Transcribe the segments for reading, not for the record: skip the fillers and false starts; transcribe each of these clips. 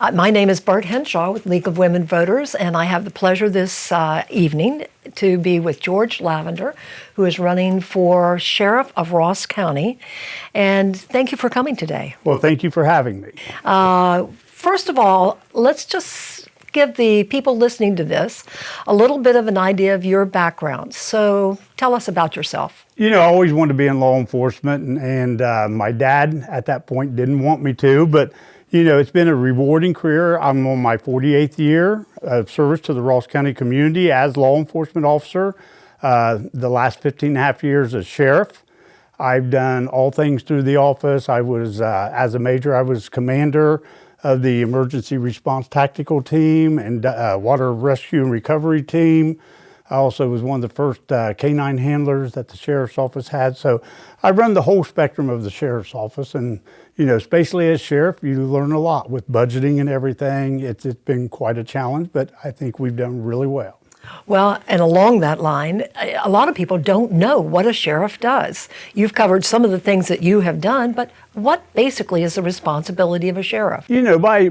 My name is Bert Henshaw with League of Women Voters, and I have the pleasure this evening to be with George Lavender, who is running for Sheriff of Ross County. And thank you for coming today. Well, thank you for having me. First of all, let's just give the people listening to this a little bit of an idea of your background. So tell us about yourself. You know, I always wanted to be in law enforcement, and my dad at that point didn't want me to, but you know, it's been a rewarding career. I'm on my 48th year of service to the Ross County community as law enforcement officer. The last 15 and a half years as sheriff. I've done all things through the office. I was, as a major, I was commander of the emergency response tactical team and water rescue and recovery team. I also was one of the first canine handlers that the sheriff's office had. So I run the whole spectrum of the sheriff's office, and you know, especially as sheriff, you learn a lot with budgeting and everything. It's been quite a challenge, but I think we've done really well. Well, and along that line, a lot of people don't know what a sheriff does. You've covered some of the things that you have done, but what basically is the responsibility of a sheriff? You know, by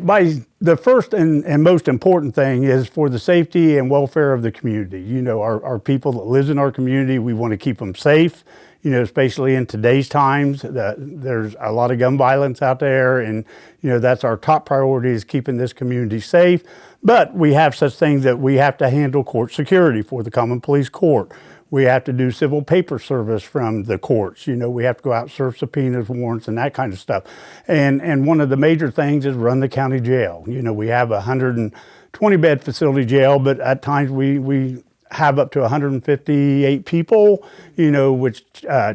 the first and most important thing is for the safety and welfare of the community. You know, our people that live in our community, we want to keep them safe. You know, especially in today's times, there's a lot of gun violence out there, and you know, that's our top priority, is keeping this community safe. But we have such things that we have to handle court security for the common police court. We have to do civil paper service from the courts. You know, we have to go out and serve subpoenas, warrants, and that kind of stuff. And one of the major things is run the county jail. You know, we have a 120-bed facility jail, but at times we have up to 158 people, you know, which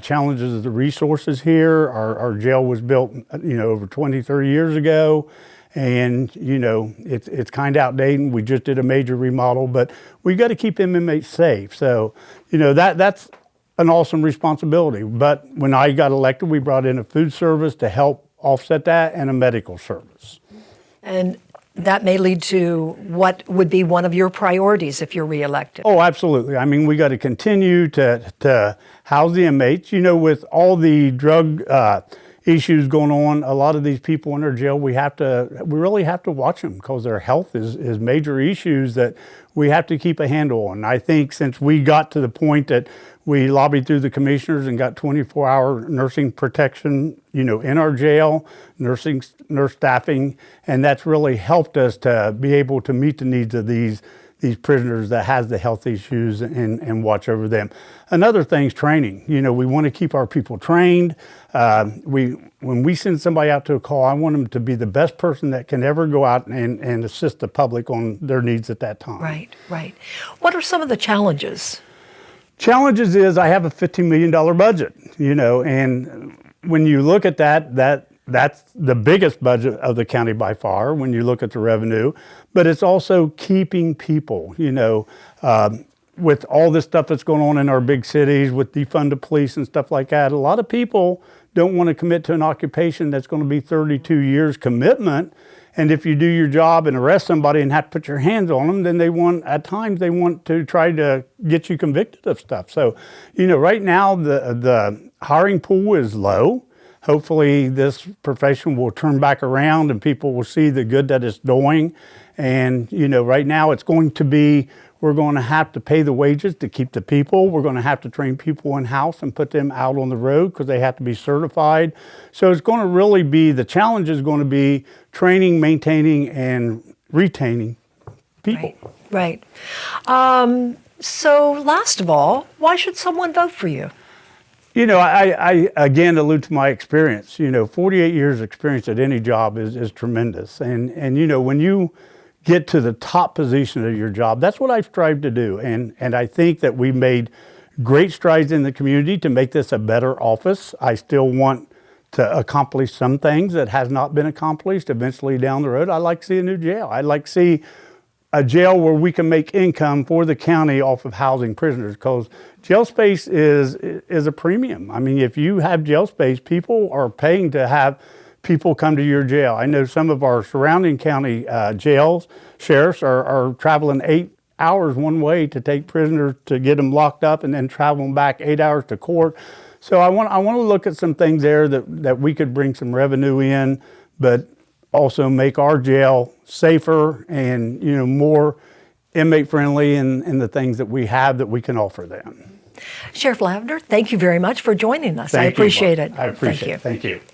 challenges the resources here. Our jail was built, you know, over 20, 30 years ago. And, you know, it's kind of outdated. We just did a major remodel, but we got to keep them inmates safe. So, you know, that's an awesome responsibility. But when I got elected, we brought in a food service to help offset that, and a medical service. And that may lead to what would be one of your priorities if you're reelected. Oh, absolutely. I mean, we got to continue to house the inmates. You know, with all the drug issues going on, a lot of these people in our jail, we really have to watch them, because their health is major issues that we have to keep a handle on. I think since we got to the point that we lobbied through the commissioners and got 24-hour nursing protection, you know, in our jail, nurse staffing, and that's really helped us to be able to meet the needs of these prisoners that has the health issues and watch over them. Another thing's training. You know, we want to keep our people trained. When we send somebody out to a call, I want them to be the best person that can ever go out and assist the public on their needs at that time. Right, right. What are some of the challenges? Challenges is I have a $15 million budget, you know, and when you look at that's the biggest budget of the county by far when you look at the revenue, but it's also keeping people, you know, with all this stuff that's going on in our big cities with defunded police and stuff like that. A lot of people don't want to commit to an occupation that's going to be 32 years commitment. And if you do your job and arrest somebody and have to put your hands on them, then at times they want to try to get you convicted of stuff. So, you know, right now the hiring pool is low. Hopefully this profession will turn back around and people will see the good that it's doing. And, you know, right now it's going to be, we're going to have to pay the wages to keep the people. We're going to have to train people in-house and put them out on the road because they have to be certified. So it's going to really be, the challenge is going to be training, maintaining, and retaining people. Right. So last of all, why should someone vote for you? You know, I again allude to my experience. You know, 48 years experience at any job is tremendous. And you know, when you get to the top position of your job, that's what I've strived to do. And I think that we've made great strides in the community to make this a better office. I still want to accomplish some things that has not been accomplished eventually down the road. I'd like to see a new jail. I'd like to see a jail where we can make income for the county off of housing prisoners, because jail space is a premium. I mean, if you have jail space, people are paying to have people come to your jail. I know some of our surrounding county jails, sheriffs are traveling 8 hours one way to take prisoners to get them locked up and then travel them back 8 hours to court. So I want to look at some things there that we could bring some revenue in, but also make our jail safer and, more inmate friendly in the things that we have that we can offer them. Sheriff Lavender, thank you very much for joining us. I Thank you, appreciate Mark. it. I appreciate Thank you. it. Thank you.